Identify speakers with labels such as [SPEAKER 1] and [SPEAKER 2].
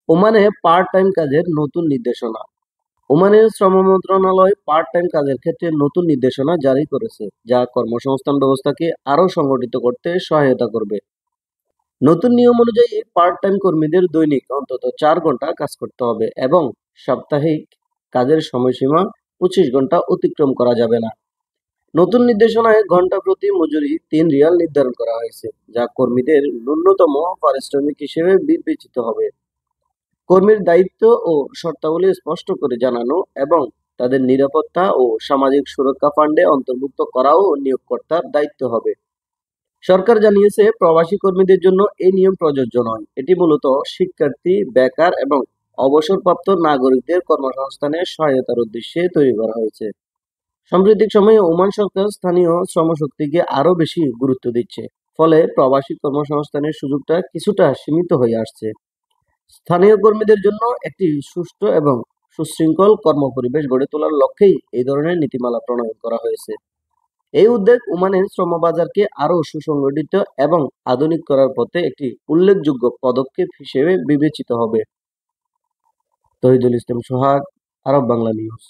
[SPEAKER 1] ওমানে part time কাজের নতুন নির্দেশনা। ওমানের শ্রম মন্ত্রণালয় পার্ট টাইম কাজের ক্ষেত্রে নতুন নির্দেশনা জারি করেছে, যা কর্মসংস্থান ব্যবস্থাকে আরও সংগঠিত করতে সহায়তা করবে। নতুন নিয়ম অনুযায়ী পার্ট টাইম কর্মীদের দৈনিক অন্তত 4 ঘন্টা কাজ করতে হবে এবং সাপ্তাহিক কাজের সময়সীমা 25 ঘন্টা অতিক্রম করা যাবে না। নতুন নির্দেশনায় ঘন্টা প্রতি মজুরি 3 রিয়াল নির্ধারণ করা হয়েছে, যা কর্মীদের ন্যূনতম পারিশ্রমিক হিসেবে বিবেচিত হবে। কর্মীর দায়িত্ব ও শর্তাবলী স্পষ্ট করে জানানো এবং তাদের নিরাপত্তা ও সামাজিক সুরক্ষা ফান্ডে অন্তর্ভুক্ত করাও নিয়োগকর্তার দায়িত্ব হবে। সরকার জানিয়েছে, প্রবাসী কর্মীদের জন্য এই নিয়ম প্রযোজ্য নয়। এটি মূলত শিক্ষার্থী, বেকার এবং অবসরপ্রাপ্ত নাগরিকদের কর্মসংস্থানে সহায়তার উদ্দেশ্যে তৈরি করা হয়েছে। সাম্প্রতিক সময়ে ওমান সরকার স্থানীয় শ্রমশক্তিকে আরও বেশি গুরুত্ব দিচ্ছে, ফলে প্রবাসী কর্মসংস্থানের সুযোগটা কিছুটা সীমিত হয়ে আসছে। স্থানীয় কর্মীদের জন্য একটি সুষ্ঠু এবং সুশৃঙ্খল কর্মপরিবেশ গড়ে তোলার লক্ষ্যেই এই ধরনের নীতিমালা প্রণয়ন করা হয়েছে। এই উদ্যোগ ওমানের শ্রমবাজারকে আরও সুসংগঠিত এবং আধুনিক করার পথে একটি উল্লেখযোগ্য পদক্ষেপ হিসেবে বিবেচিত হবে। তহিদুল ইসলাম সোহাগ, আরব বাংলা নিউজ।